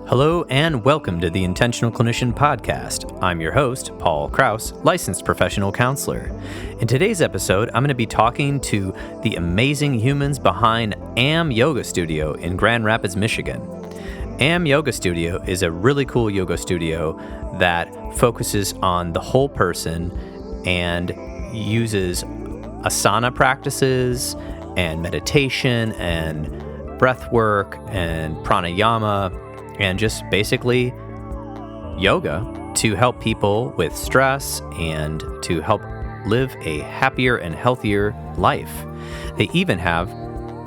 Hello and welcome to the Intentional Clinician podcast. I'm your host, Paul Krauss, licensed professional counselor. In today's episode, I'm going to be talking to the amazing humans behind AM Yoga Studio in Grand Rapids, Michigan. AM Yoga Studio is a really cool yoga studio that focuses on the whole person and uses asana practices and meditation and breath work and pranayama and just basically yoga to help people with stress and to help live a happier and healthier life. They even have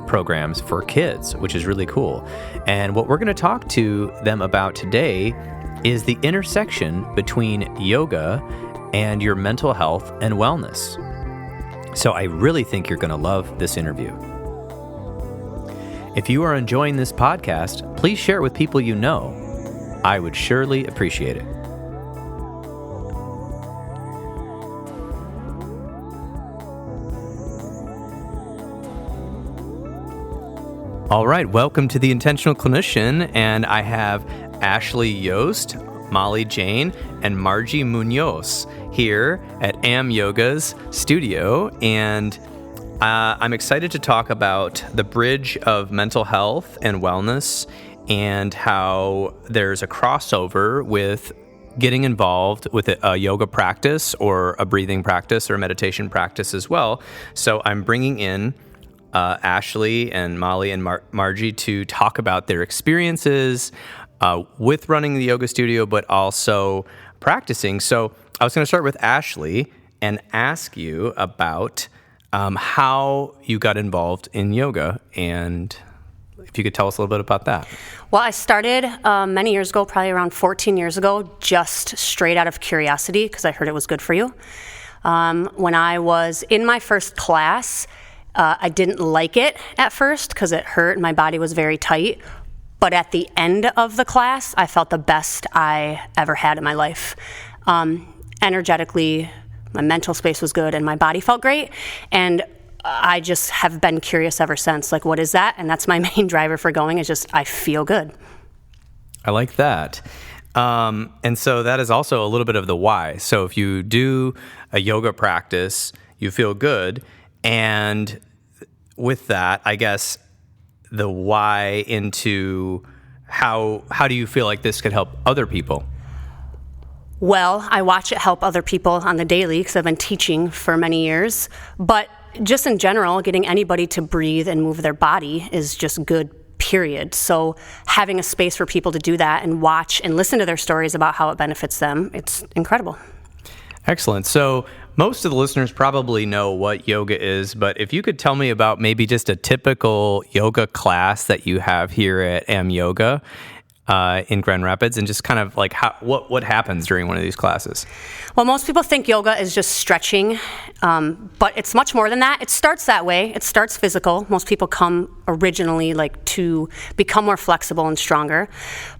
programs for kids, which is really cool. And what we're going to talk to them about today is the intersection between yoga and your mental health and wellness. So I really think you're going to love this interview. If you are enjoying this podcast, please share it with people you know. I would surely appreciate it. All right, welcome to the Intentional Clinician, and I have Ashley Yost, Molly Jane, and Margie Muñoz here at AM Yoga's studio, and I'm excited to talk about the bridge of mental health and wellness and how there's a crossover with getting involved with a yoga practice or a breathing practice or a meditation practice as well. So I'm bringing in Ashley and Molly and Margie to talk about their experiences with running the yoga studio, but also practicing. So I was going to start with Ashley and ask you about how you got involved in yoga, and if you could tell us a little bit about that. Well, I started many years ago, probably around 14 years ago, just straight out of curiosity because I heard it was good for you. When I was in my first class, I didn't like it at first because it hurt and my body was very tight. But at the end of the class, I felt the best I ever had in my life. Energetically, my mental space was good and my body felt great. And I just have been curious ever since. Like, what is that? And that's my main driver for going, is just I feel good. I like that. And so that is also a little bit of the why. So if you do a yoga practice, you feel good. And with that, I guess the why into how do you feel like this could help other people? Well, I watch it help other people on the daily because I've been teaching for many years. But just in general, getting anybody to breathe and move their body is just good, period. So having a space for people to do that and watch and listen to their stories about how it benefits them, it's incredible. Excellent. So most of the listeners probably know what yoga is, but if you could tell me about maybe just a typical yoga class that you have here at AM Yoga in Grand Rapids, and just kind of like what happens during one of these classes? Well, most people think yoga is just stretching, but it's much more than that. It starts that way. It starts physical. Most people come originally like to become more flexible and stronger.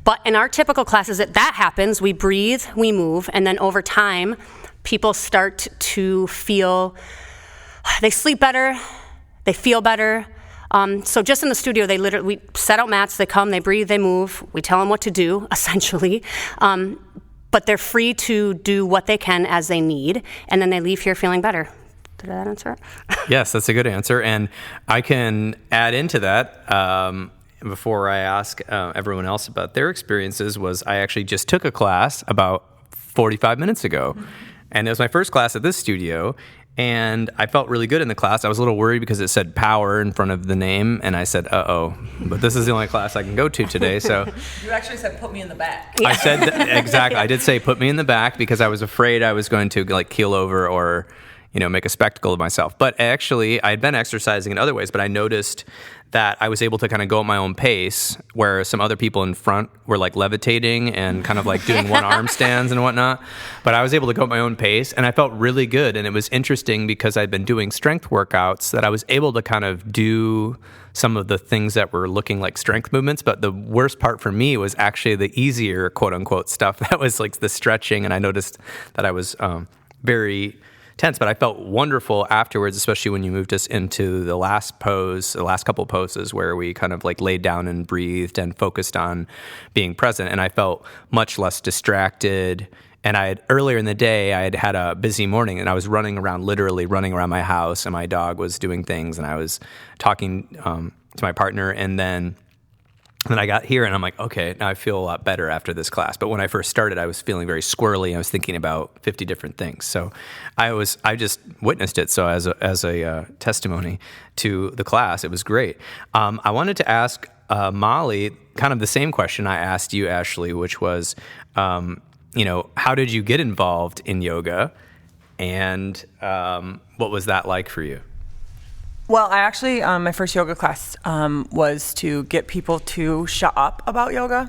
But in our typical classes, that happens. We breathe, we move, and then over time, people start to feel, they sleep better, they feel better. So just in the studio, we set out mats, they come, they breathe, they move. We tell them what to do, essentially. But they're free to do what they can as they need, and then they leave here feeling better. Did that answer it? Yes, that's a good answer. And I can add into that, before I ask everyone else about their experiences, was I actually just took a class about 45 minutes ago. And it was my first class at this studio, and I felt really good in the class. I was a little worried because it said power in front of the name, and I said, uh-oh, but this is the only class I can go to today, so. You actually said, put me in the back. I said that, exactly. I did say, put me in the back, because I was afraid I was going to like keel over or, make a spectacle of myself. But actually, I had been exercising in other ways, but I noticed that I was able to kind of go at my own pace, where some other people in front were like levitating and kind of like doing one arm stands and whatnot. But I was able to go at my own pace, and I felt really good. And it was interesting because I'd been doing strength workouts that I was able to kind of do some of the things that were looking like strength movements. But the worst part for me was actually the easier, quote unquote, stuff that was like the stretching. And I noticed that I was very tense, but I felt wonderful afterwards, especially when you moved us into the last couple poses where we kind of like laid down and breathed and focused on being present. And I felt much less distracted. And earlier in the day, I had a busy morning, and I was literally running around my house, and my dog was doing things, and I was talking to my partner, and then I got here, and I'm like, okay, now I feel a lot better after this class. But when I first started, I was feeling very squirrely. I was thinking about 50 different things. So I just witnessed it. So as a testimony to the class, it was great. I wanted to ask Molly kind of the same question I asked you, Ashley, which was, how did you get involved in yoga, and what was that like for you? Well, I actually, my first yoga class was to get people to shut up about yoga.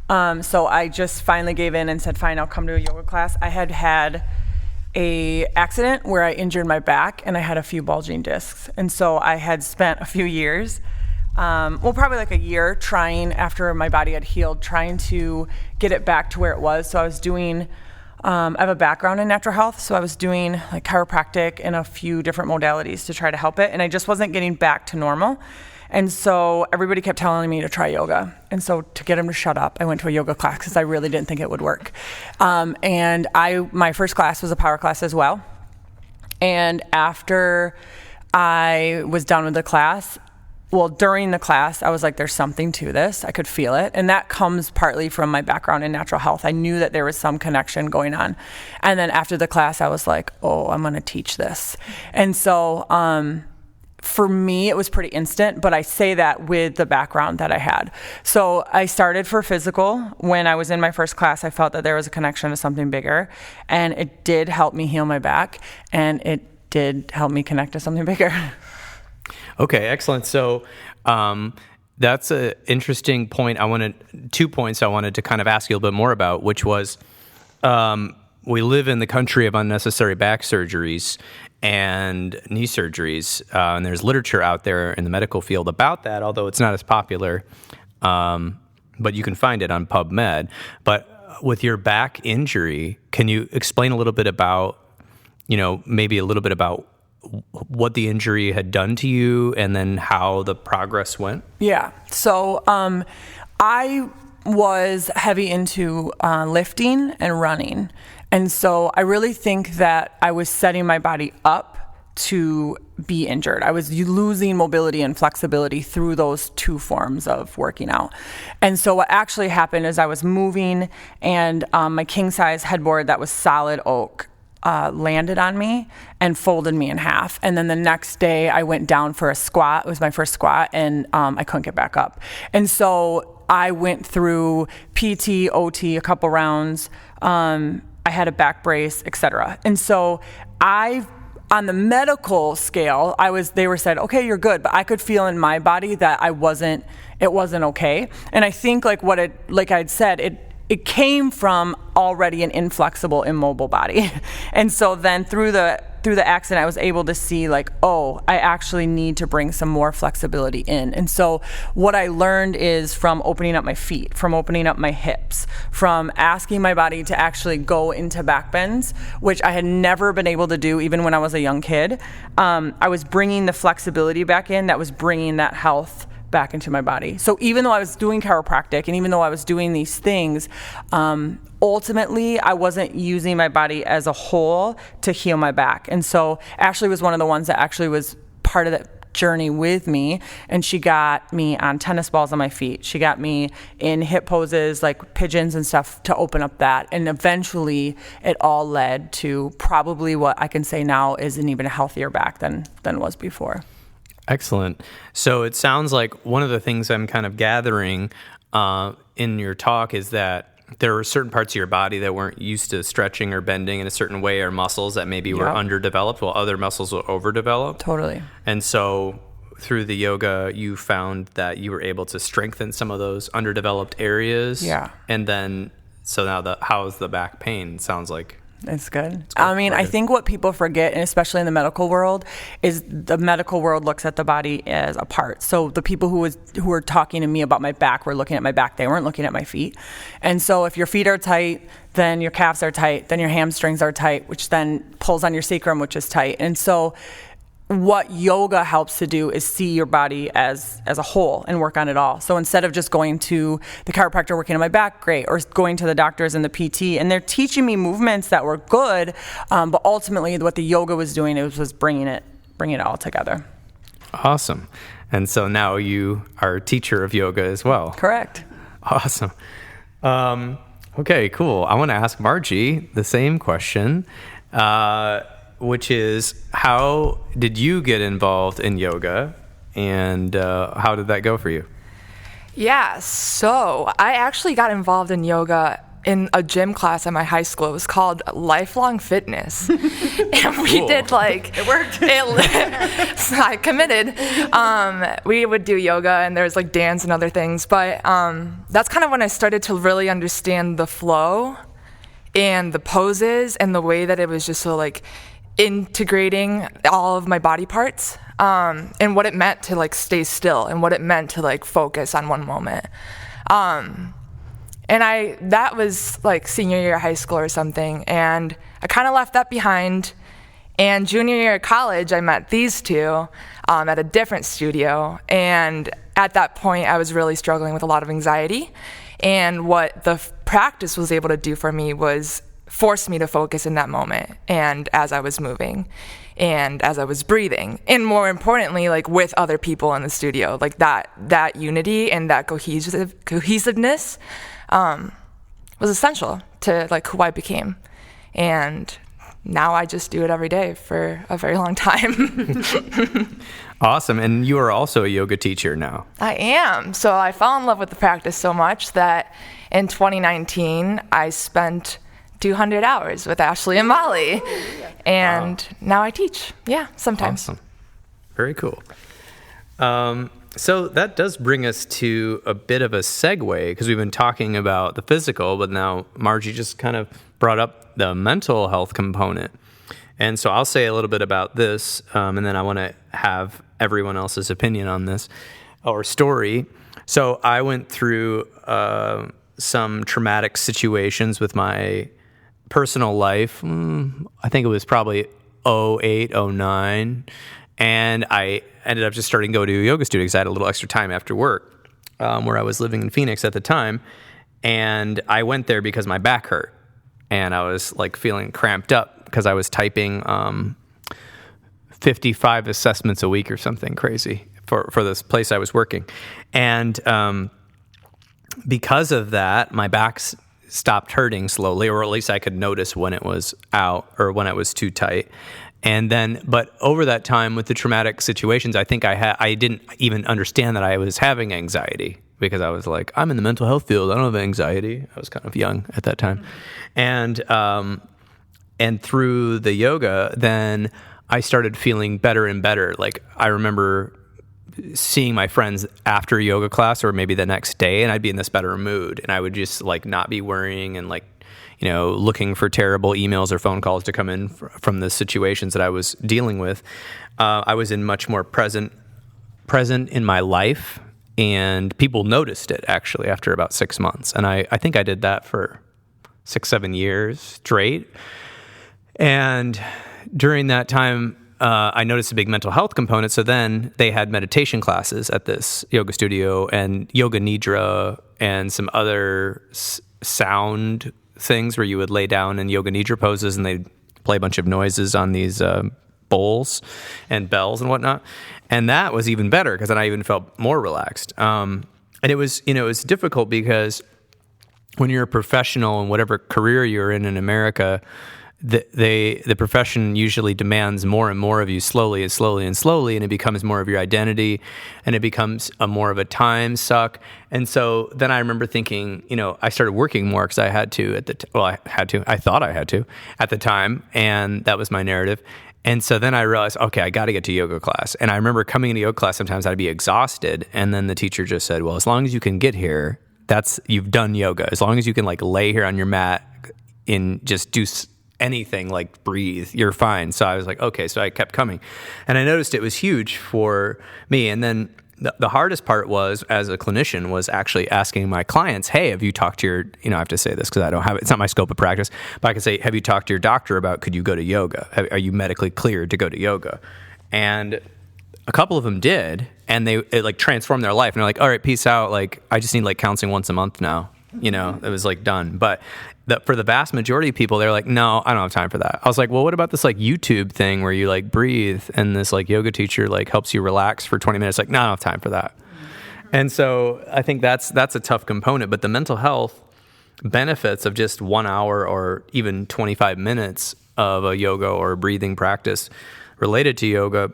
So I just finally gave in and said, fine, I'll come to a yoga class. I had a accident where I injured my back, and I had a few bulging discs. And so I had spent a few years, probably like a year trying, after my body had healed, trying to get it back to where it was. So I was doing, I have a background in natural health, so I was doing like chiropractic and a few different modalities to try to help it, and I just wasn't getting back to normal. And so everybody kept telling me to try yoga. And so to get them to shut up, I went to a yoga class because I really didn't think it would work. And my first class was a power class as well. And after I was done with the class, during the class, I was like, there's something to this. I could feel it. And that comes partly from my background in natural health. I knew that there was some connection going on. And then after the class, I was like, I'm going to teach this. And so for me, it was pretty instant, but I say that with the background that I had. So I started for physical. When I was in my first class, I felt that there was a connection to something bigger. And it did help me heal my back. And it did help me connect to something bigger. Okay, excellent. So that's an interesting point. 2 points I wanted to kind of ask you a little bit more about, which was we live in the country of unnecessary back surgeries and knee surgeries, and there's literature out there in the medical field about that, although it's not as popular, but you can find it on PubMed. But with your back injury, can you explain a little bit about, maybe a little bit about what the injury had done to you and then how the progress went? Yeah. So I was heavy into lifting and running. And so I really think that I was setting my body up to be injured. I was losing mobility and flexibility through those two forms of working out. And so what actually happened is I was moving, and my king size headboard that was solid oak landed on me and folded me in half. And then the next day I went down for a squat. It was my first squat, and I couldn't get back up. And so I went through PT, OT, a couple rounds. I had a back brace, etc. And so on the medical scale, they were said, okay, you're good. But I could feel in my body that it wasn't okay. And I think like I'd said, it came from already an inflexible, immobile body. And so then through the accident, I was able to see I actually need to bring some more flexibility in. And so what I learned is from opening up my feet, from opening up my hips, from asking my body to actually go into back bends, which I had never been able to do even when I was a young kid. I was bringing the flexibility back in that was bringing that health back into my body. So even though I was doing chiropractic and even though I was doing these things, ultimately I wasn't using my body as a whole to heal my back. And so Ashley was one of the ones that actually was part of that journey with me, and she got me on tennis balls on my feet. She got me in hip poses like pigeons and stuff to open up that. And eventually it all led to probably what I can say now is an even healthier back than was before. Excellent. So it sounds like one of the things I'm kind of gathering in your talk is that there are certain parts of your body that weren't used to stretching or bending in a certain way, or muscles that maybe were underdeveloped while other muscles were overdeveloped. Totally. And so through the yoga, you found that you were able to strengthen some of those underdeveloped areas. Yeah. And then, so now how's the back pain? Sounds like It's good. I think what people forget, and especially in the medical world, is the medical world looks at the body as a part. So the people who were talking to me about my back were looking at my back. They weren't looking at my feet. And so if your feet are tight, then your calves are tight, then your hamstrings are tight, which then pulls on your sacrum, which is tight. And so what yoga helps to do is see your body as a whole and work on it all. So instead of just going to the chiropractor working on my back, great, or going to the doctors and the PT, and they're teaching me movements that were good, but ultimately what the yoga was doing, it was bringing it all together. Awesome. And so now you are a teacher of yoga as well. Correct. Awesome. Okay, cool. I want to ask Margie the same question. Which is, how did you get involved in yoga, and how did that go for you? Yeah, so I actually got involved in yoga in a gym class at my high school. It was called Lifelong Fitness. And we did it worked. So I committed. We would do yoga, and there was dance and other things. But that's kind of when I started to really understand the flow and the poses and the way that it was just so integrating all of my body parts, and what it meant to stay still, and what it meant to focus on one moment. And that was senior year of high school or something, and I kind of left that behind. And junior year of college, I met these two at a different studio, and at that point I was really struggling with a lot of anxiety, and what the practice was able to do for me was forced me to focus in that moment, and as I was moving and as I was breathing, and more importantly with other people in the studio, that unity and that cohesiveness was essential to who I became. And now I just do it every day for a very long time. Awesome. And you are also a yoga teacher now. I am. So I fell in love with the practice so much that in 2019 I spent 200 hours with Ashley and Molly. And now I teach. Yeah, sometimes. Awesome. Very cool. So that does bring us to a bit of a segue, because we've been talking about the physical, but now Margie just kind of brought up the mental health component. And so I'll say a little bit about this, and then I want to have everyone else's opinion on this or story. So I went through some traumatic situations with my personal life. I think it was probably 2008, 2009. And I ended up just starting to go to a yoga studio because I had a little extra time after work, where I was living in Phoenix at the time. And I went there because my back hurt. And I was feeling cramped up because I was typing 55 assessments a week or something crazy for this place I was working. And because of that, my back stopped hurting slowly, or at least I could notice when it was out or when it was too tight. And then, but over that time with the traumatic situations, I think I didn't even understand that I was having anxiety, because I was like, I'm in the mental health field, I don't have anxiety. I was kind of young at that time. And through the yoga, then I started feeling better and better. I remember seeing my friends after yoga class, or maybe the next day, and I'd be in this better mood, and I would just not be worrying and looking for terrible emails or phone calls to come in from the situations that I was dealing with. I was in much more present in my life, and people noticed it actually after about 6 months. And I think I did that for 6-7 years straight. And during that time, I noticed a big mental health component. So then they had meditation classes at this yoga studio, and yoga nidra and some other sound things where you would lay down in yoga nidra poses, and they'd play a bunch of noises on these bowls and bells and whatnot. And that was even better, because then I even felt more relaxed. And it was, it was difficult because when you're a professional in whatever career you're in America, the profession usually demands more and more of you slowly, and it becomes more of your identity, and it becomes more of a time suck. And so then I remember thinking, I started working more because I had to I thought I had to at the time, and that was my narrative. And so then I realized, okay, I got to get to yoga class. And I remember coming into yoga class, sometimes I'd be exhausted, and then the teacher just said, well, as long as you can get here, you've done yoga. As long as you can lay here on your mat and just do anything like breathe, you're fine. So I was like, okay. So I kept coming, and I noticed it was huge for me. And then the hardest part was, as a clinician, was actually asking my clients, hey, have you talked to your, I have to say this because I don't have it, it's not my scope of practice, but I can say, have you talked to your doctor about, could you go to yoga? Are you medically cleared to go to yoga? And a couple of them did, and it like transformed their life. And they're like, all right, peace out. Like, I just need like counseling once a month now. It was like done. But for the vast majority of people, they're like, no, I don't have time for that. I was like, well, what about this like YouTube thing where you like breathe and this like yoga teacher like helps you relax for 20 minutes? Like, no, I don't have time for that. And so I think that's a tough component. But the mental health benefits of just 1 hour or even 25 minutes of a yoga or breathing practice related to yoga,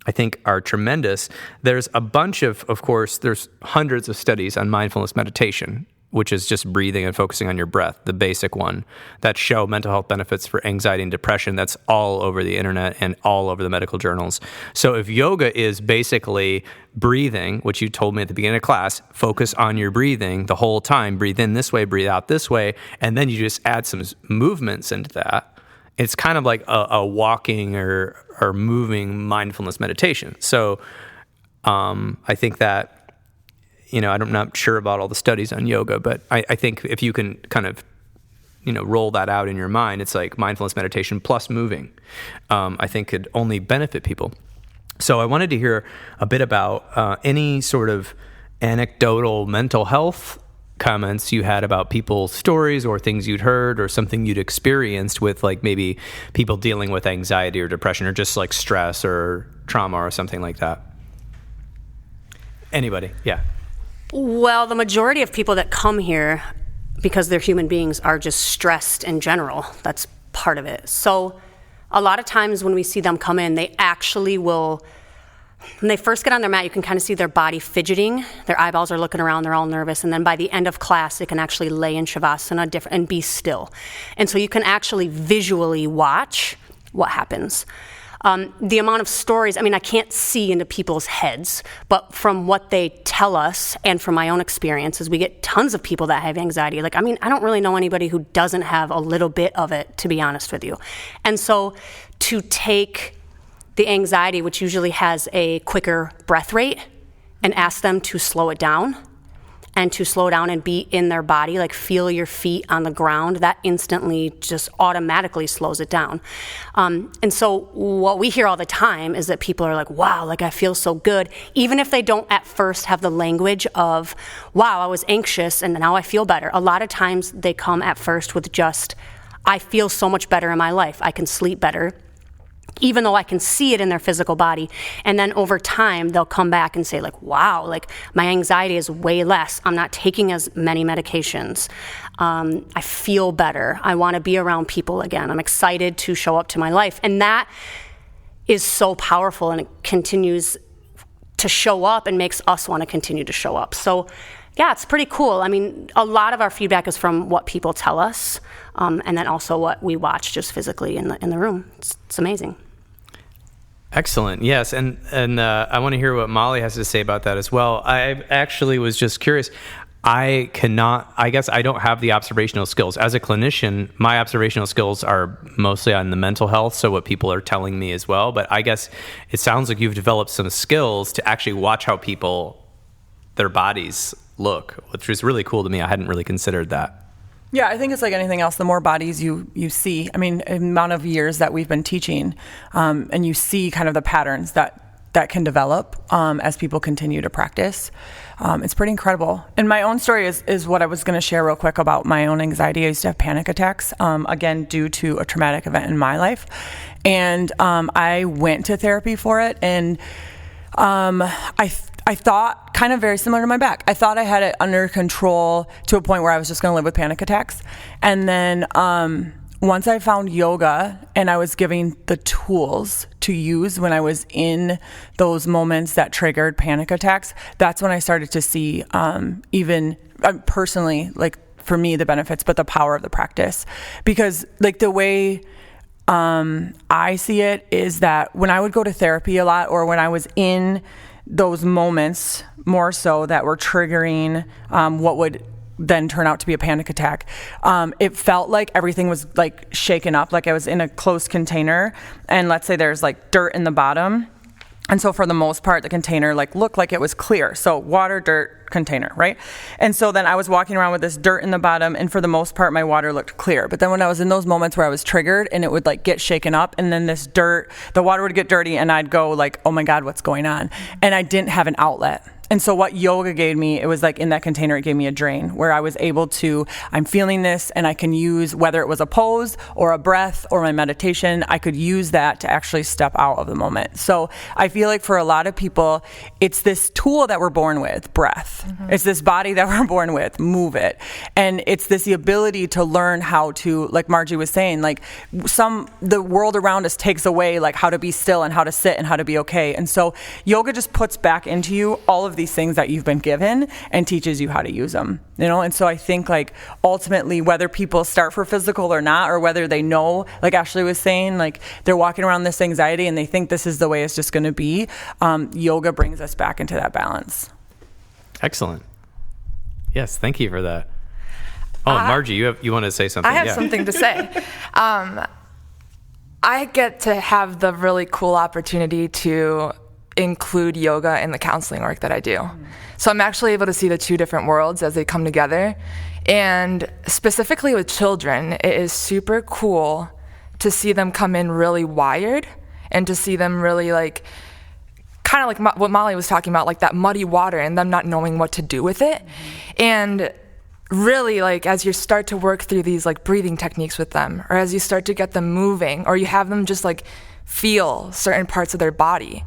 I think, are tremendous. There's a bunch of course, there's hundreds of studies on mindfulness meditation, which is just breathing and focusing on your breath, the basic one, that show mental health benefits for anxiety and depression. That's all over the internet and all over the medical journals. So if yoga is basically breathing, which you told me at the beginning of class, focus on your breathing the whole time, breathe in this way, breathe out this way, and then you just add some movements into that. It's kind of like a walking or moving mindfulness meditation. So I think that, I'm not sure about all the studies on yoga, but I think if you can kind of, roll that out in your mind, it's like mindfulness meditation plus moving, I think could only benefit people. So I wanted to hear a bit about any sort of anecdotal mental health comments you had about people's stories or things you'd heard or something you'd experienced with like maybe people dealing with anxiety or depression or just like stress or trauma or something like that. Anybody? Yeah. Well, the majority of people that come here, because they're human beings, are just stressed in general. That's part of it. So a lot of times when we see them come in, they actually will, when they first get on their mat, you can kind of see their body fidgeting. Their eyeballs are looking around. They're all nervous. And then by the end of class, they can actually lay in Shavasana and be still. And so you can actually visually watch what happens. The amount of stories, I can't see into people's heads, but from what they tell us and from my own experiences, we get tons of people that have anxiety. I don't really know anybody who doesn't have a little bit of it, to be honest with you. And so to take the anxiety, which usually has a quicker breath rate, and ask them to slow it down and to slow down and be in their body, like feel your feet on the ground, that instantly just automatically slows it down. And so what we hear all the time is that people are like, wow, like I feel so good, even if they don't at first have the language of, wow, I was anxious and now I feel better. A lot of times they come at first with just, I feel so much better in my life. I can sleep better, even though I can see it in their physical body. And then over time, they'll come back and say like, wow, like my anxiety is way less. I'm not taking as many medications. I feel better. I want to be around people again. I'm excited to show up to my life. And that is so powerful, and it continues to show up and makes us want to continue to show up. So yeah, it's pretty cool. A lot of our feedback is from what people tell us, and then also what we watch just physically in the room. It's amazing. Excellent. Yes, and I want to hear what Molly has to say about that as well. I actually was just curious. I guess I don't have the observational skills. As a clinician, my observational skills are mostly on the mental health, so what people are telling me as well. But I guess it sounds like you've developed some skills to actually watch how their bodies look, which was really cool to me. I hadn't really considered that. Yeah, I think it's like anything else. The more bodies you see, amount of years that we've been teaching, and you see kind of the patterns that can develop as people continue to practice. It's pretty incredible. And my own story is what I was going to share real quick about my own anxiety. I used to have panic attacks, again, due to a traumatic event in my life. And I went to therapy for it, and I thought, kind of very similar to my back, I thought I had it under control to a point where I was just going to live with panic attacks. And then once I found yoga and I was giving the tools to use when I was in those moments that triggered panic attacks, that's when I started to see even personally, like for me, the benefits, but the power of the practice. Because like the way I see it is that when I would go to therapy a lot, or when I was in those moments more so that were triggering what would then turn out to be a panic attack. It felt like everything was like shaken up, like I was in a closed container, and let's say there's like dirt in the bottom. And so for the most part, the container like looked like it was clear. So water, dirt, container, right? And so then I was walking around with this dirt in the bottom, and for the most part, my water looked clear. But then when I was in those moments where I was triggered and it would like get shaken up, and then this dirt, the water would get dirty, and I'd go like, oh my God, what's going on? And I didn't have an outlet. And so what yoga gave me, it was like in that container, it gave me a drain where I was able to, I'm feeling this, and I can use, whether it was a pose or a breath or my meditation, I could use that to actually step out of the moment. So I feel like for a lot of people, it's this tool that we're born with, breath. Mm-hmm. It's this body that we're born with, move it. And it's the ability to learn how to, like Margie was saying, like the world around us takes away like how to be still and how to sit and how to be okay. And so yoga just puts back into you all of these things that you've been given and teaches you how to use them, you know? And so I think like ultimately, whether people start for physical or not, or whether they know, like Ashley was saying, like they're walking around this anxiety and they think this is the way it's just going to be, yoga brings us back into that balance. Excellent. Yes, thank you for that. Oh, Margie, you want to say something? I have something to say. I get to have the really cool opportunity to include yoga in the counseling work that I do. So I'm actually able to see the two different worlds as they come together. And specifically with children, it is super cool to see them come in really wired and to see them really like, kind of like what Molly was talking about, like that muddy water and them not knowing what to do with it. And really, like, as you start to work through these like breathing techniques with them, or as you start to get them moving, or you have them just like feel certain parts of their body,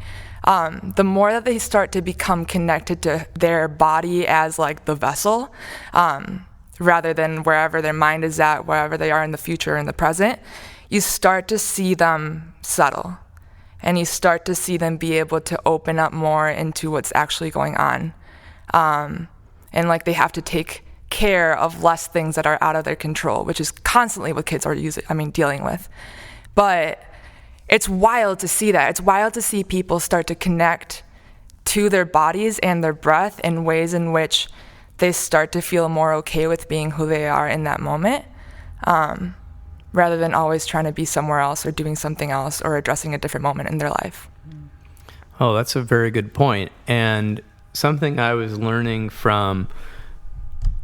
the more that they start to become connected to their body as like the vessel, rather than wherever their mind is at, wherever they are in the future or in the present, you start to see them settle. And you start to see them be able to open up more into what's actually going on. And like they have to take care of less things that are out of their control, which is constantly what kids are dealing with. But it's wild to see that. It's wild to see people start to connect to their bodies and their breath in ways in which they start to feel more okay with being who they are in that moment, rather than always trying to be somewhere else or doing something else or addressing a different moment in their life. Oh, that's a very good point. And something I was learning from,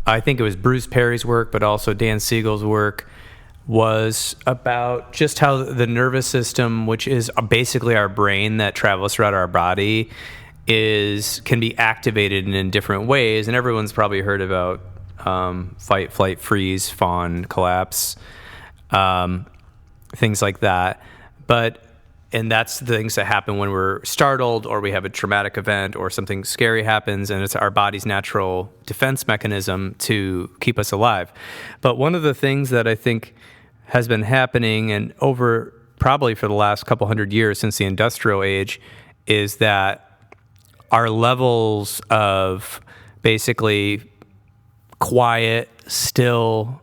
I think it was Bruce Perry's work, but also Dan Siegel's work, was about just how the nervous system, which is basically our brain that travels throughout our body, can be activated in different ways. And everyone's probably heard about fight, flight, freeze, fawn, collapse, things like that. And that's the things that happen when we're startled or we have a traumatic event or something scary happens, and it's our body's natural defense mechanism to keep us alive. But one of the things that I think has been happening, and over probably for the last couple hundred years since the industrial age, is that our levels of basically quiet, still,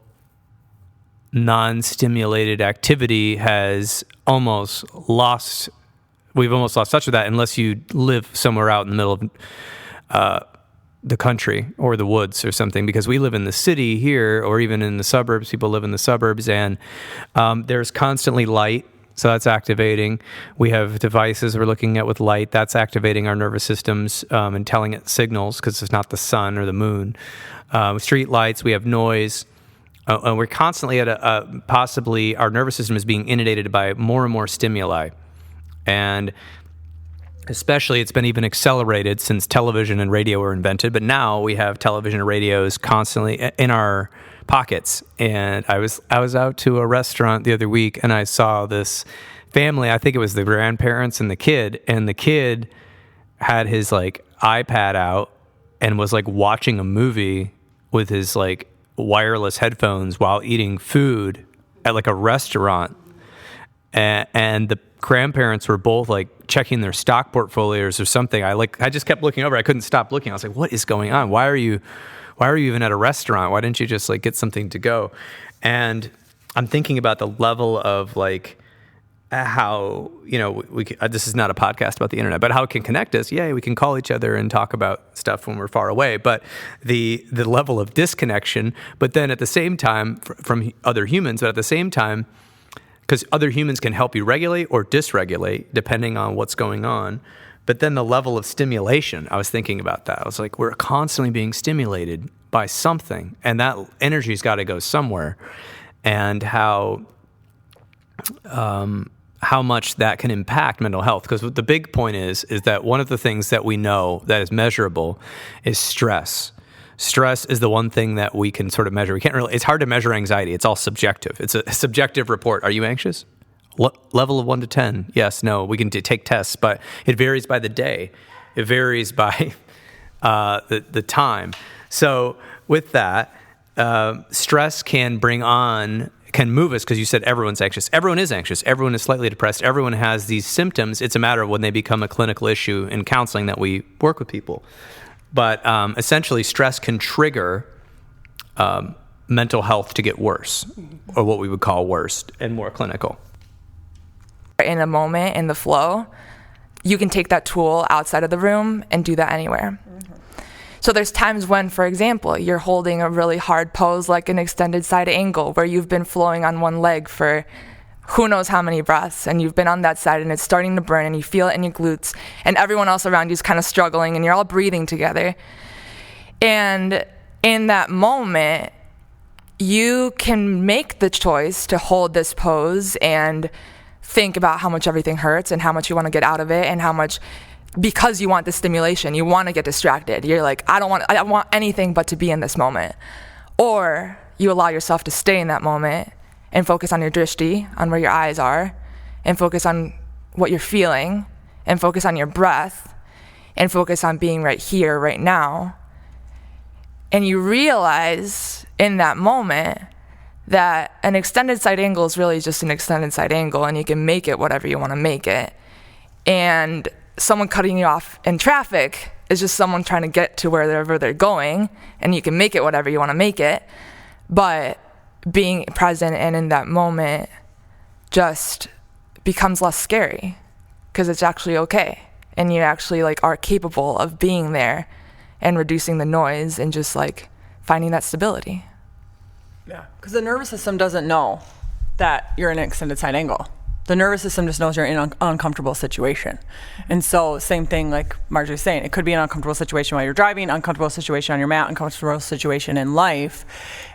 non-stimulated activity has we've almost lost touch with that, unless you live somewhere out in the middle of the country or the woods or something, because we live in the city here, or even in the suburbs. People live in the suburbs, and there's constantly light, so that's activating. We have devices we're looking at with light, that's activating our nervous systems and telling it signals, because it's not the sun or the moon. Street lights, we have noise. And we're constantly at possibly our nervous system is being inundated by more and more stimuli. And especially it's been even accelerated since television and radio were invented. But now we have television and radios constantly in our pockets. And I was out to a restaurant the other week, and I saw this family. I think it was the grandparents and the kid had his like iPad out and was like watching a movie with his like wireless headphones while eating food at like a restaurant, and the grandparents were both like checking their stock portfolios or something. I just kept looking over. I couldn't stop looking. I was like, what is going on? Why are you even at a restaurant? Why didn't you just like get something to go? And I'm thinking about the level of like how, this is not a podcast about the internet, but how it can connect us. Yeah, we can call each other and talk about stuff when we're far away, but the level of disconnection, but then at the same time from other humans, but at the same time, because other humans can help you regulate or dysregulate depending on what's going on. But then the level of stimulation, I was thinking about that. I was like, we're constantly being stimulated by something, and that energy's got to go somewhere. And how much that can impact mental health. Because the big point is that one of the things that we know that is measurable is stress. Stress is the one thing that we can sort of measure. It's hard to measure anxiety. It's all subjective. It's a subjective report. Are you anxious? Level of 1 to 10. Yes, no. We can take tests, but it varies by the day. It varies by the time. So with that, stress can move us, because you said everyone's anxious. Everyone is anxious. Everyone is slightly depressed. Everyone has these symptoms. It's a matter of when they become a clinical issue in counseling that we work with people. But essentially, stress can trigger mental health to get worse, or what we would call worse and more clinical. In a moment, in the flow, you can take that tool outside of the room and do that anywhere. So there's times when, for example, you're holding a really hard pose like an extended side angle where you've been flowing on one leg for who knows how many breaths, and you've been on that side and it's starting to burn and you feel it in your glutes, and everyone else around you is kind of struggling and you're all breathing together. And in that moment, you can make the choice to hold this pose and think about how much everything hurts and how much you want to get out of it, and how much, because you want the stimulation, you want to get distracted. You're like, I don't want anything but to be in this moment. Or you allow yourself to stay in that moment and focus on your drishti, on where your eyes are, and focus on what you're feeling, and focus on your breath, and focus on being right here, right now. And you realize in that moment that an extended side angle is really just an extended side angle, and you can make it whatever you want to make it. And someone cutting you off in traffic is just someone trying to get to wherever they're going, and you can make it whatever you want to make it. But being present and in that moment just becomes less scary, because it's actually okay, and you actually are capable of being there and reducing the noise and just finding that stability. Yeah, because the nervous system doesn't know that you're in an extended side angle. The nervous system just knows you're in an uncomfortable situation. And so same thing like Margie was saying, it could be an uncomfortable situation while you're driving, uncomfortable situation on your mat, uncomfortable situation in life.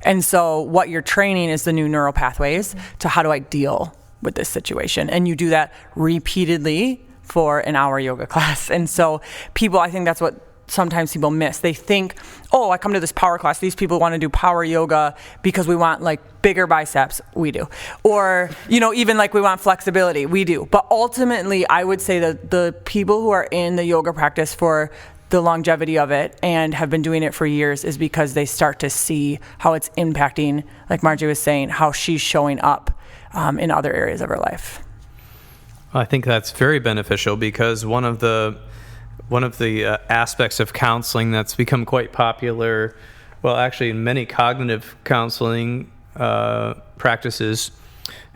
And so what you're training is the new neural pathways to how do I deal with this situation. And you do that repeatedly for an hour yoga class. And so people, I think that's what sometimes people miss. They think, oh, I come to this power class, these people want to do power yoga because we want bigger biceps. We do. Or, even we want flexibility. We do. But ultimately, I would say that the people who are in the yoga practice for the longevity of it and have been doing it for years is because they start to see how it's impacting, like Margie was saying, how she's showing up in other areas of her life. I think that's very beneficial, because one of the aspects of counseling that's become quite popular, well, actually in many cognitive counseling practices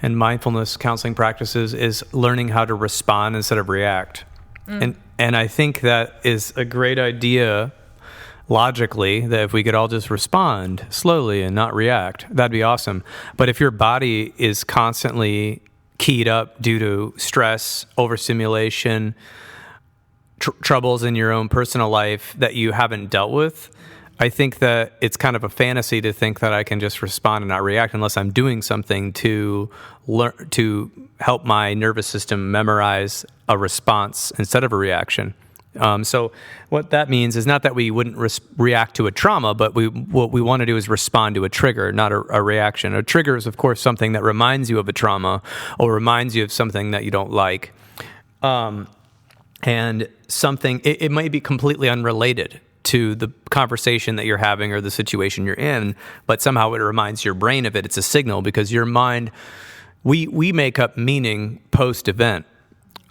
and mindfulness counseling practices, is learning how to respond instead of react. And I think that is a great idea logically, that if we could all just respond slowly and not react, that'd be awesome. But if your body is constantly keyed up due to stress, overstimulation, troubles in your own personal life that you haven't dealt with, I think that it's kind of a fantasy to think that I can just respond and not react unless I'm doing something to help my nervous system memorize a response instead of a reaction. So what that means is not that we wouldn't react to a trauma, but what we want to do is respond to a trigger, not a reaction. A trigger is, of course, something that reminds you of a trauma or reminds you of something that you don't like. And something, it might be completely unrelated to the conversation that you're having or the situation you're in, but somehow it reminds your brain of it. It's a signal, because your mind, we make up meaning post-event.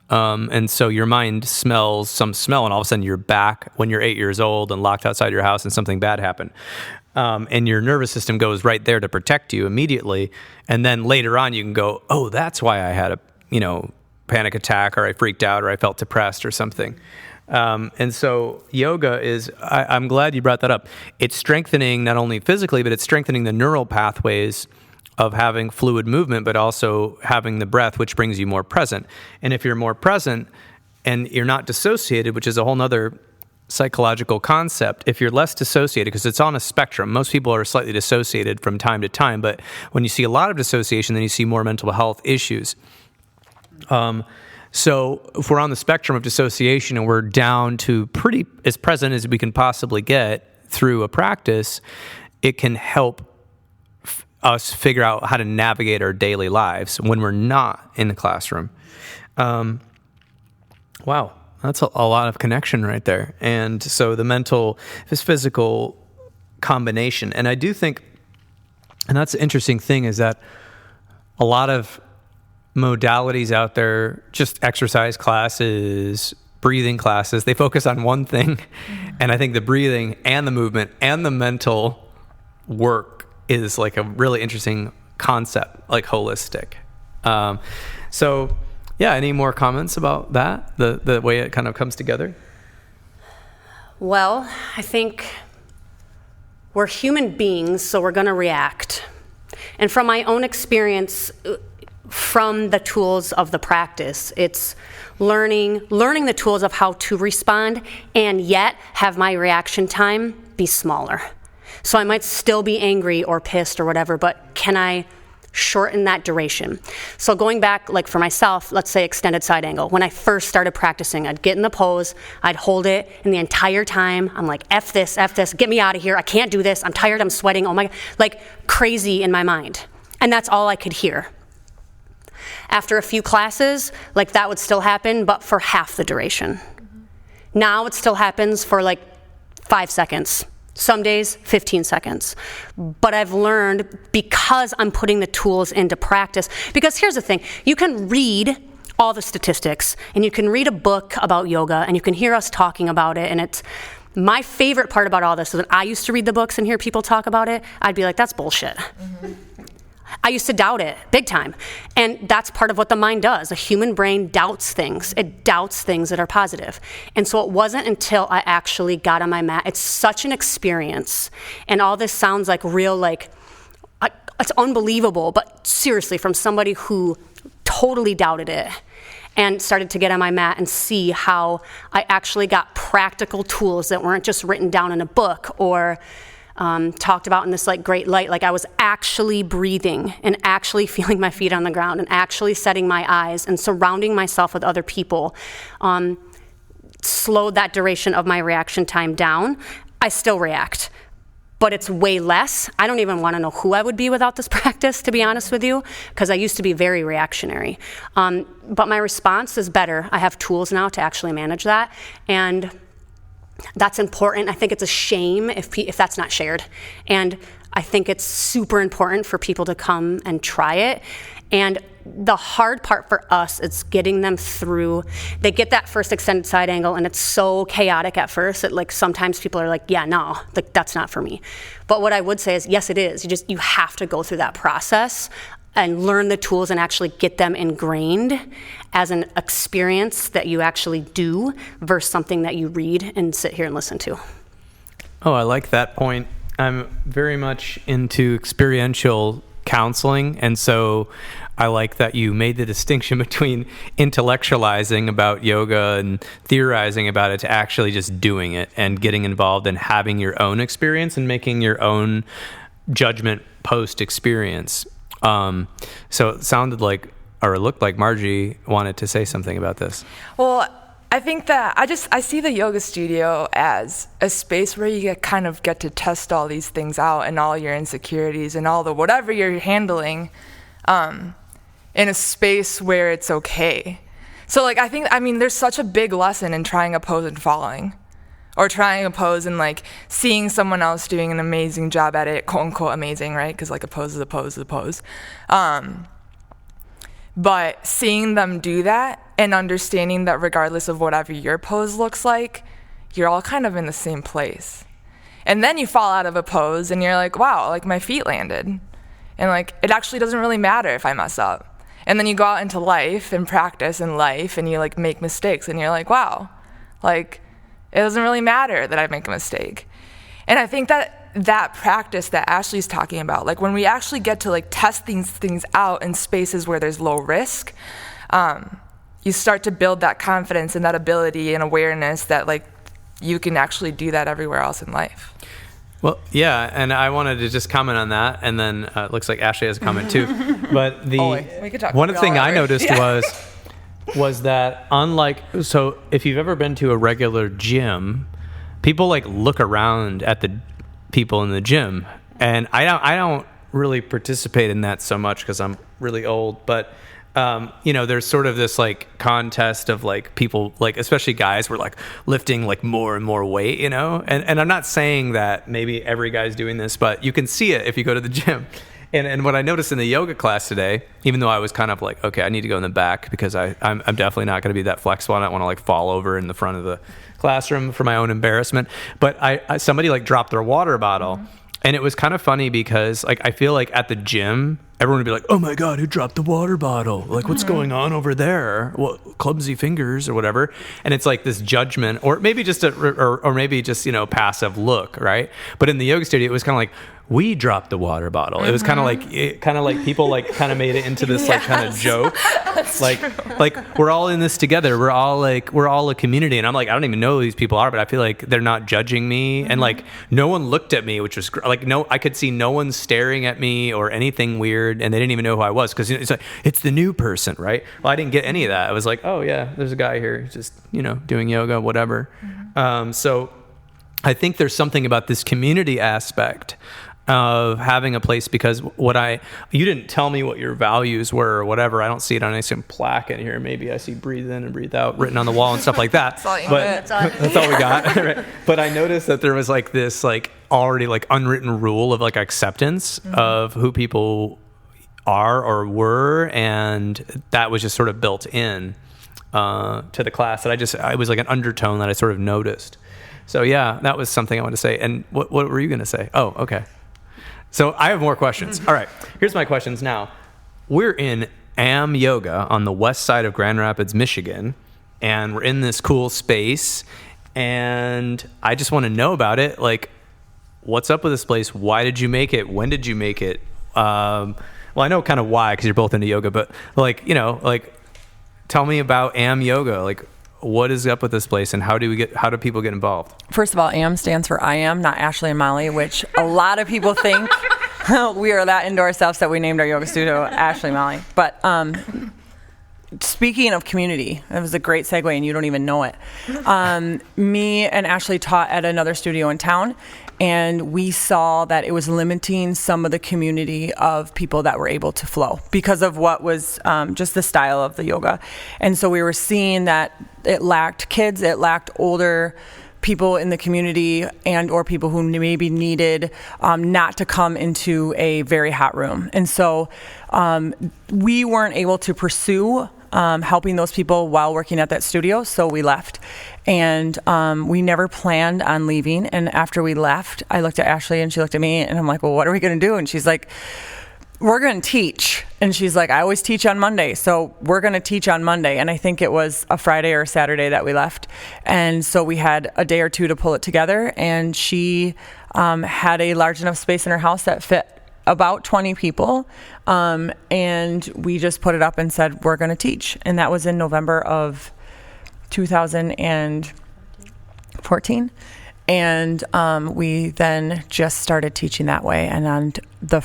And so your mind smells some smell, and all of a sudden you're back when you're 8 years old and locked outside your house and something bad happened. And your nervous system goes right there to protect you immediately. And then later on you can go, oh, that's why I had panic attack, or I freaked out, or I felt depressed or something. And so yoga is, I'm glad you brought that up. It's strengthening not only physically, but it's strengthening the neural pathways of having fluid movement, but also having the breath, which brings you more present. And if you're more present and you're not dissociated, which is a whole nother psychological concept, if you're less dissociated, because it's on a spectrum, most people are slightly dissociated from time to time, but when you see a lot of dissociation, then you see more mental health issues. So if we're on the spectrum of dissociation and we're down to pretty as present as we can possibly get through a practice, it can help us figure out how to navigate our daily lives when we're not in the classroom. Wow, that's a lot of connection right there. And so the mental, this physical combination. And I do think, and that's the interesting thing, is that a lot of modalities out there, just exercise classes, breathing classes, they focus on one thing. And I think the breathing and the movement and the mental work is like a really interesting concept, like holistic. So yeah, any more comments about that, the way it kind of comes together? Well, I think we're human beings, so we're going to react. And from my own experience, from the tools of the practice, it's learning the tools of how to respond and yet have my reaction time be smaller. So I might still be angry or pissed or whatever, but can I shorten that duration? So going back, like for myself, let's say extended side angle. When I first started practicing, I'd get in the pose, I'd hold it, and the entire time I'm like, F this, get me out of here, I can't do this, I'm tired, I'm sweating, oh my God, like crazy in my mind. And that's all I could hear. After a few classes, like that would still happen, but for half the duration. Now it still happens for like 5 seconds. Some days, 15 seconds. But I've learned, because I'm putting the tools into practice, because here's the thing, you can read all the statistics, and you can read a book about yoga, and you can hear us talking about it, and it's, my favorite part about all this is when I used to read the books and hear people talk about it, I'd be like, that's bullshit. Mm-hmm. I used to doubt it, big time. And that's part of what the mind does. A human brain doubts things. It doubts things that are positive. And so it wasn't until I actually got on my mat. It's such an experience. And all this sounds like real, like, it's unbelievable. But seriously, from somebody who totally doubted it and started to get on my mat and see how I actually got practical tools that weren't just written down in a book or talked about in this like great light, like I was actually breathing and actually feeling my feet on the ground and actually setting my eyes and surrounding myself with other people, slowed that duration of my reaction time down. I still react, but it's way less. I don't even want to know who I would be without this practice, to be honest with you, because I used to be very reactionary. But my response is better. I have tools now to actually manage that, and that's important. I think it's a shame if that's not shared. And I think it's super important for people to come and try it. And the hard part for us is getting them through. They get that first extended side angle, and it's so chaotic at first that like sometimes people are like, yeah, no, like that's not for me. But what I would say is, yes, it is. You have to go through that process and learn the tools and actually get them ingrained as an experience that you actually do versus something that you read and sit here and listen to. Oh, I like that point. I'm very much into experiential counseling, and so I like that you made the distinction between intellectualizing about yoga and theorizing about it to actually just doing it and getting involved and having your own experience and making your own judgment post-experience. So it sounded like, or it looked like Margie wanted to say something about this. Well, I think that I see the yoga studio as a space where you get to test all these things out and all your insecurities and all the whatever you're handling in a space where it's okay. So like I mean there's such a big lesson in trying a pose and falling, or trying a pose and like seeing someone else doing an amazing job at it, quote unquote amazing, right? Because like a pose is a pose is a pose. But seeing them do that and understanding that regardless of whatever your pose looks like, you're all kind of in the same place. And then you fall out of a pose and you're like, wow, like my feet landed. And like, it actually doesn't really matter if I mess up. And then you go out into life and practice in life, and you like make mistakes, and you're like, wow, like it doesn't really matter that I make a mistake. And I think that practice that Ashley's talking about, like when we actually get to like test these things out in spaces where there's low risk, you start to build that confidence and that ability and awareness that like you can actually do that everywhere else in life. Well, yeah, and I wanted to just comment on that, and then it looks like Ashley has a comment too. But one thing I noticed was that so if you've ever been to a regular gym, people like look around at the people in the gym, and I don't really participate in that so much because I'm really old, but there's sort of this like contest of like people, like especially guys, were like lifting like more and more weight, and I'm not saying that maybe every guy's doing this, but you can see it if you go to the gym. And what I noticed in the yoga class today, even though I was kind of like, okay, I need to go in the back because I'm definitely not going to be that flexible. I don't want to like fall over in the front of the classroom for my own embarrassment. But somebody like dropped their water bottle. Mm-hmm. And it was kind of funny because like I feel like at the gym, everyone would be like, oh my God, who dropped the water bottle? Like, what's going on over there? Well, clumsy fingers or whatever. And it's like this judgment, or maybe just or maybe just, passive look, right? But in the yoga studio, it was kind of like, we dropped the water bottle. It was kind of like people like kind of made it into this like kind of joke. Like we're all in this together. We're all a community. And I'm like, I don't even know who these people are, but I feel like they're not judging me. And like no one looked at me, which was like, I could see no one staring at me or anything weird. And they didn't even know who I was. Cause it's like, it's the new person, right? Well, I didn't get any of that. I was like, oh yeah, there's a guy here just, doing yoga, whatever. So I think there's something about this community aspect of having a place, because you didn't tell me what your values were or whatever. I don't see it on any plaque in here. Maybe I see breathe in and breathe out written on the wall and stuff like that. That's all we got. Right? But I noticed that there was like this like already like unwritten rule of like acceptance of who people are or were, and that was just sort of built in to the class. That it was like an undertone that I sort of noticed. So yeah, that was something I wanted to say. And what were you going to say? Oh, okay. So I have more questions. All right, here's my questions now. We're in AM Yoga on the west side of Grand Rapids, Michigan, and we're in this cool space, and I just want to know about it. Like, what's up with this place? Why did you make it? When did you make it? Well, I know kind of why, because you're both into yoga, but like, tell me about AM Yoga. Like, what is up with this place, and how do people get involved? First of all, AM stands for I am, not Ashley and Molly, which a lot of people think we are that into ourselves that we named our yoga studio Ashley and Molly. But speaking of community, that was a great segue, and you don't even know it. Me and Ashley taught at another studio in town, and we saw that it was limiting some of the community of people that were able to flow because of what was just the style of the yoga. And so we were seeing that it lacked kids, it lacked older people in the community, and or people who maybe needed not to come into a very hot room. And so we weren't able to pursue helping those people while working at that studio, so we left. And we never planned on leaving. And after we left, I looked at Ashley and she looked at me, and I'm like, well, what are we going to do? And she's like, we're going to teach. And she's like, I always teach on Monday, so we're going to teach on Monday. And I think it was a Friday or a Saturday that we left. And so we had a day or two to pull it together. And she had a large enough space in her house that fit about 20 people. And we just put it up and said, we're going to teach. And that was in November of 2014. And we then just started teaching that way. And on the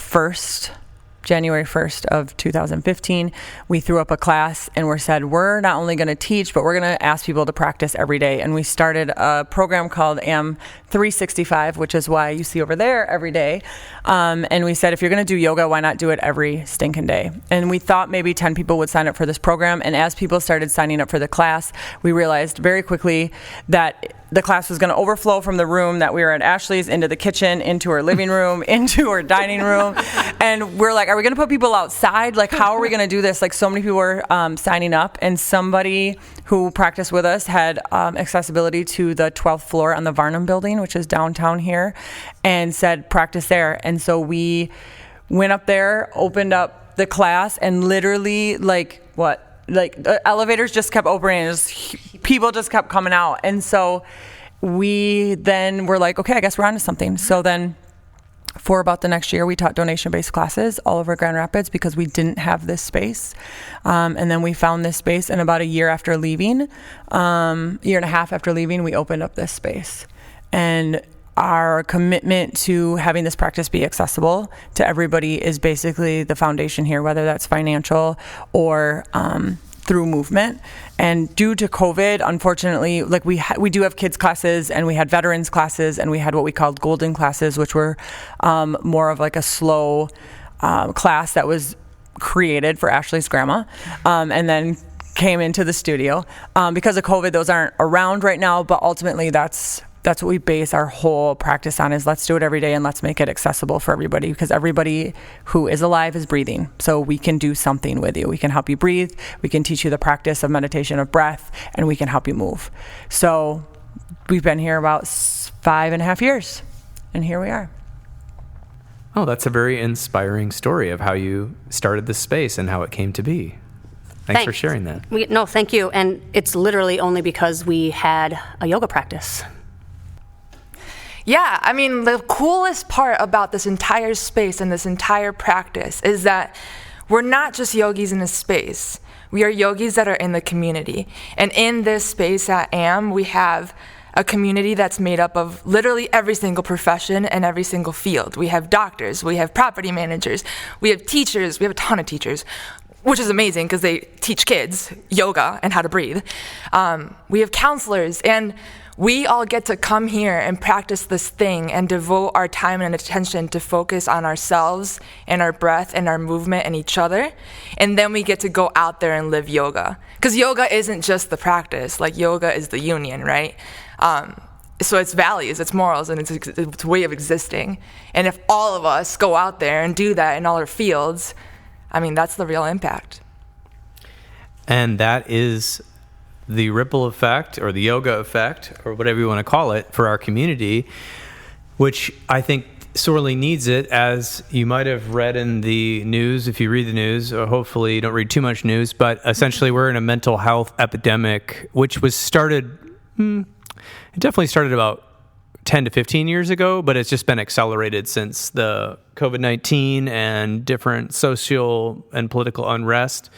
January 1st of 2015, we threw up a class and we said, we're not only going to teach, but we're going to ask people to practice every day. And we started a program called AM 365, which is why you see over there every day. And we said, if you're going to do yoga, why not do it every stinking day? And we thought maybe 10 people would sign up for this program. And as people started signing up for the class, we realized very quickly that the class was going to overflow from the room that we were at Ashley's into the kitchen, into her living room, into her dining room. And we're like, are we going to put people outside? Like, how are we going to do this? Like, so many people were signing up, and somebody who practiced with us had accessibility to the 12th floor on the Varnum building, which is downtown here, and said, practice there. And so we went up there, opened up up the class, and literally the elevators just kept opening, and people just kept coming out. And so we then were like, okay, I guess we're onto something. So then for about the next year, we taught donation-based classes all over Grand Rapids because we didn't have this space. And then we found this space, and about a year and a half after leaving, we opened up this space. And our commitment to having this practice be accessible to everybody is basically the foundation here, whether that's financial or through movement. And due to COVID, unfortunately, like we do have kids classes, and we had veterans classes, and we had what we called golden classes, which were more of like a slow class that was created for Ashley's grandma, and then came into the studio. Because of COVID, those aren't around right now, but ultimately that's what we base our whole practice on, is let's do it every day and let's make it accessible for everybody, because everybody who is alive is breathing. So we can do something with you. We can help you breathe. We can teach you the practice of meditation of breath, and we can help you move. So we've been here about 5.5 years, and here we are. Oh, that's a very inspiring story of how you started this space and how it came to be. Thanks for sharing that. No, thank you. And it's literally only because we had a yoga practice. Yeah, I mean, the coolest part about this entire space and this entire practice is that we're not just yogis in a space. We are yogis that are in the community. And in this space at AM, we have a community that's made up of literally every single profession and every single field. We have doctors, we have property managers, we have teachers, we have a ton of teachers, which is amazing because they teach kids yoga and how to breathe. We have counselors, and we all get to come here and practice this thing and devote our time and attention to focus on ourselves and our breath and our movement and each other. And then we get to go out there and live yoga. Because yoga isn't just the practice, like yoga is the union, right? So it's values, it's morals, and it's a way of existing. And if all of us go out there and do that in all our fields, I mean, that's the real impact. And that is the ripple effect, or the yoga effect, or whatever you want to call it, for our community, which I think sorely needs it. As you might have read in the news, if you read the news, or hopefully you don't read too much news, but essentially we're in a mental health epidemic, which was started, it definitely started about 10 to 15 years ago, but it's just been accelerated since the COVID-19 and different social and political unrest.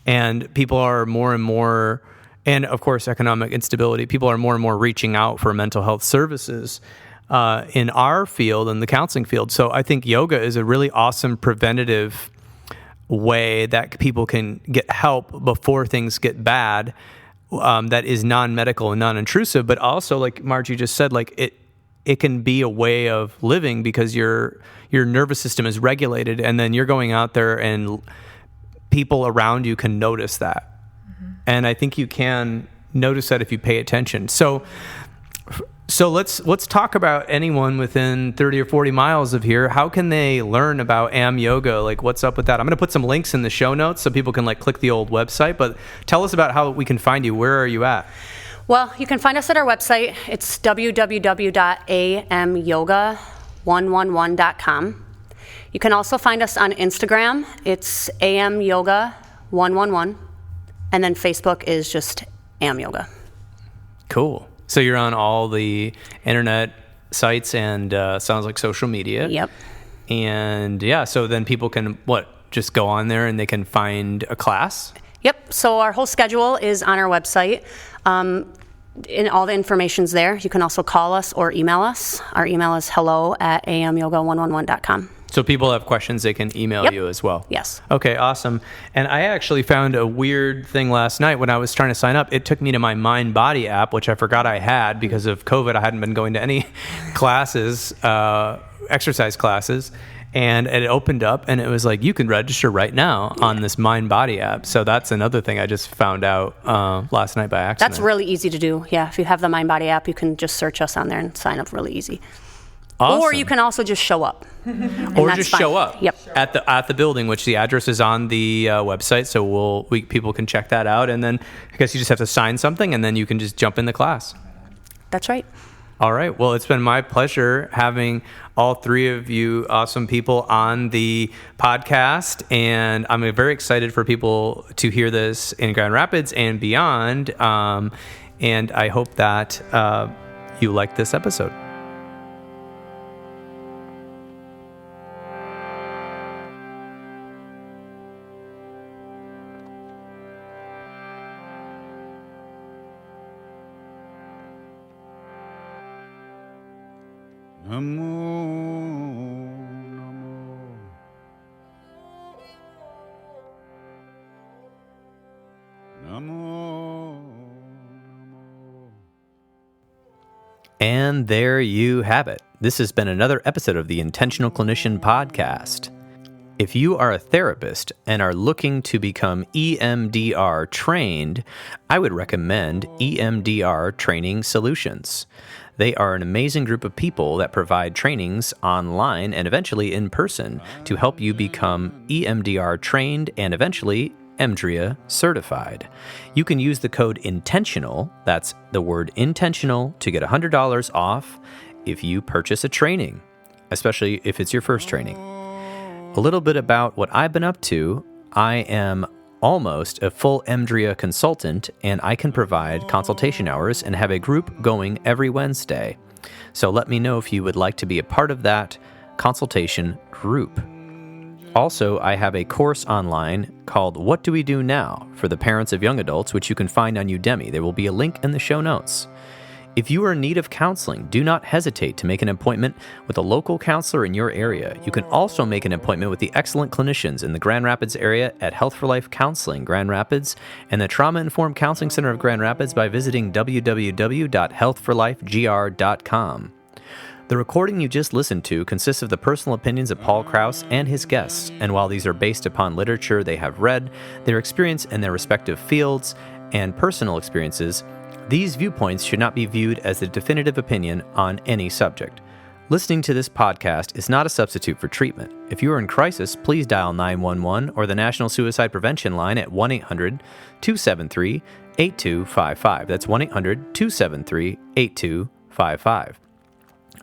And people are more and more, and of course economic instability, people are more and more reaching out for mental health services in our field, in the counseling field. So I think yoga is a really awesome preventative way that people can get help before things get bad, that is non-medical and non-intrusive, but also, like Margie just said, like it can be a way of living because your nervous system is regulated, and then you're going out there and people around you can notice that. And I think you can notice that if you pay attention. So let's talk about anyone within 30 or 40 miles of here. How can they learn about AM Yoga? Like, what's up with that? I'm going to put some links in the show notes so people can like click the old website, but tell us about how we can find you. Where are you at? Well, you can find us at our website. It's www.amyoga111.com. You can also find us on Instagram. It's AM Yoga 111. And then Facebook is just AM Yoga. Cool. So you're on all the internet sites and sounds like social media. Yep. And yeah, so then people can, just go on there and they can find a class? Yep. So our whole schedule is on our website. And all the information's there. You can also call us or email us. Our email is hello@amyoga111.com. So people have questions, they can email you as well? Yes. Okay, awesome. And I actually found a weird thing last night when I was trying to sign up. It took me to my Mind Body app, which I forgot I had because of COVID. I hadn't been going to any classes, exercise classes. And it opened up and it was like, you can register right now on this Mind Body app. So that's another thing I just found out last night by accident. That's really easy to do. Yeah, if you have the Mind Body app, you can just search us on there and sign up really easy. Awesome. Or you can also just show up. Or just show up. Yep. At the building, which the address is on the website, so people can check that out. And then I guess you just have to sign something, and then you can just jump in the class. That's right. All right. Well, it's been my pleasure having all three of you awesome people on the podcast. And I'm very excited for people to hear this in Grand Rapids and beyond. And I hope that you like this episode. And there you have it. This has been another episode of the Intentional Clinician Podcast. If you are a therapist and are looking to become EMDR trained, I would recommend EMDR Training Solutions. They are an amazing group of people that provide trainings online and eventually in person to help you become EMDR trained and eventually EMDRIA certified. You can use the code INTENTIONAL, that's the word intentional, to get $100 off if you purchase a training, especially if it's your first training. A little bit about what I've been up to. I am almost a full EMDRIA consultant, and I can provide consultation hours and have a group going every Wednesday. So let me know if you would like to be a part of that consultation group. Also, I have a course online called What Do We Do Now for the parents of young adults, which you can find on Udemy. There will be a link in the show notes. If you are in need of counseling, do not hesitate to make an appointment with a local counselor in your area. You can also make an appointment with the excellent clinicians in the Grand Rapids area at Health for Life Counseling Grand Rapids and the Trauma Informed Counseling Center of Grand Rapids by visiting www.healthforlifegr.com. The recording you just listened to consists of the personal opinions of Paul Krauss and his guests, and while these are based upon literature they have read, their experience in their respective fields, and personal experiences, these viewpoints should not be viewed as the definitive opinion on any subject. Listening to this podcast is not a substitute for treatment. If you are in crisis, please dial 911 or the National Suicide Prevention Line at 1-800-273-8255. That's 1-800-273-8255.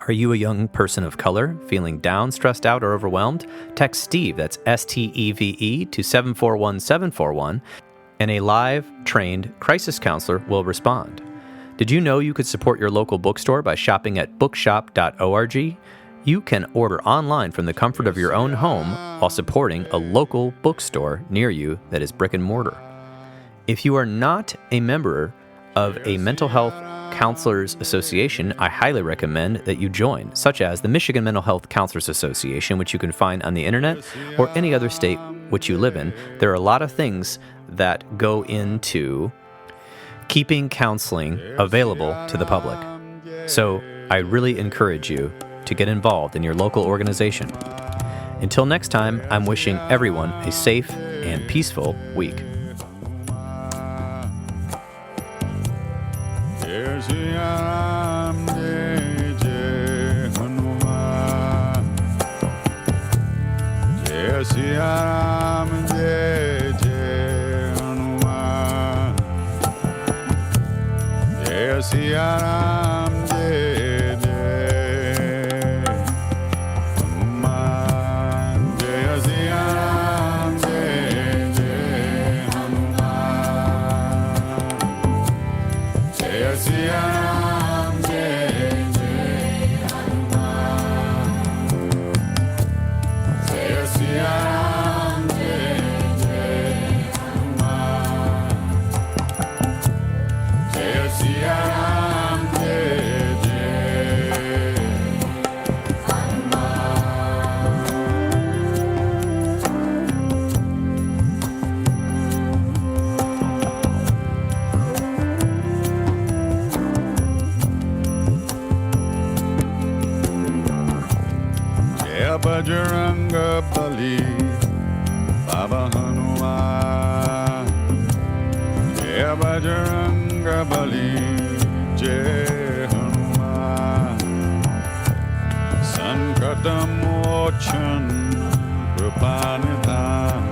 Are you a young person of color, feeling down, stressed out, or overwhelmed? Text Steve, that's STEVE, to 741-741, and a live, trained crisis counselor will respond. Did you know you could support your local bookstore by shopping at bookshop.org? You can order online from the comfort of your own home while supporting a local bookstore near you that is brick and mortar. If you are not a member of a mental health Counselors Association, I highly recommend that you join, such as the Michigan Mental Health Counselors Association, which you can find on the internet or any other state which you live in. There are a lot of things that go into keeping counseling available to the public. So I really encourage you to get involved in your local organization. Until next time, I'm wishing everyone a safe and peaceful week. Jai Ram, Jai Jai Hanuman. Jai Shri Ram, Jai Jai Hanuman. Jai Shri Ram, Jai Jai Hanuman. Jai Shri Ram, Jai Jai Hanuman. Jai Shri Ram, Jai Jai Hanuman. Jai Shri Ram, Jai Jai Hanuman. Jai Shri Ram, Jai Jai Jai Bajranga Bali, Baba Hanuman. Jai Bajranga Bali, Jai Hanuman. Sankatamochan Kripanidhan.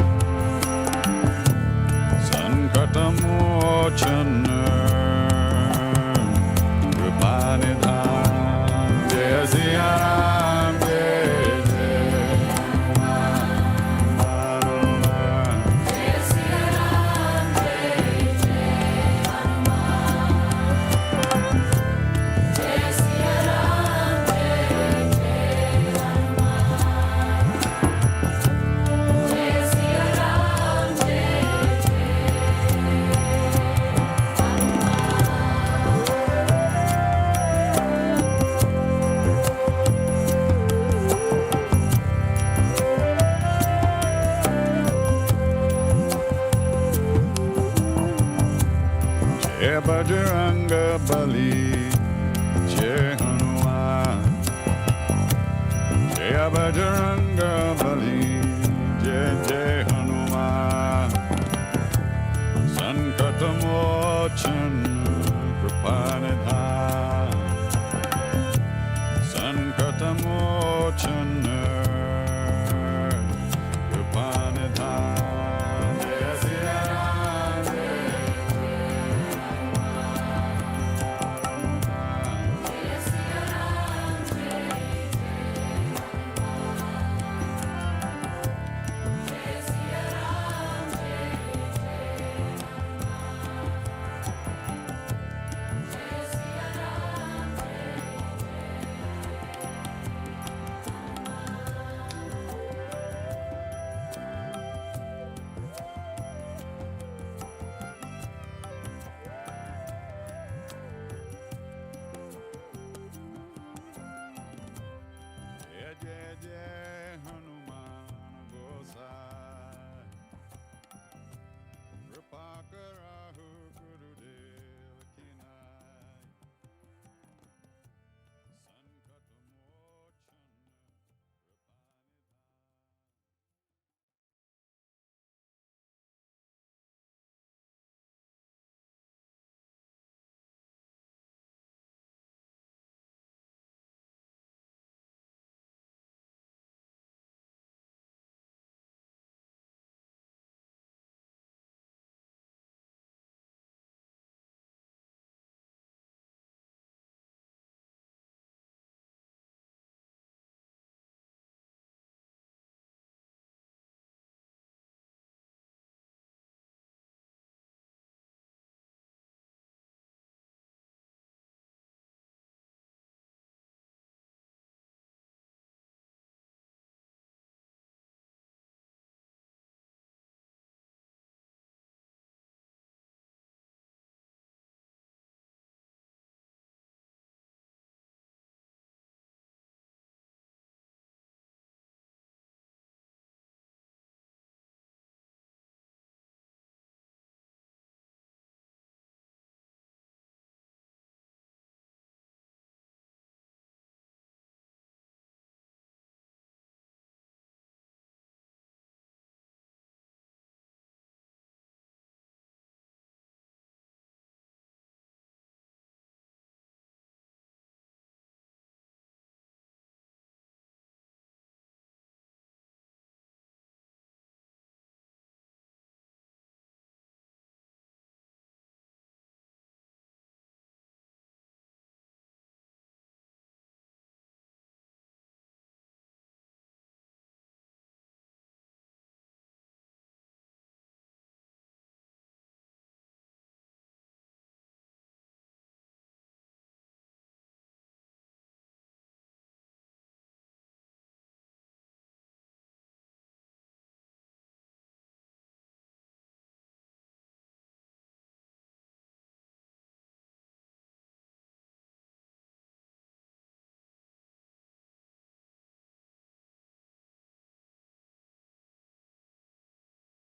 Sankatamochan Kripanidhan. Jaya Bajranga Bali, Jai Hanuman. Jaya Bajranga Bali.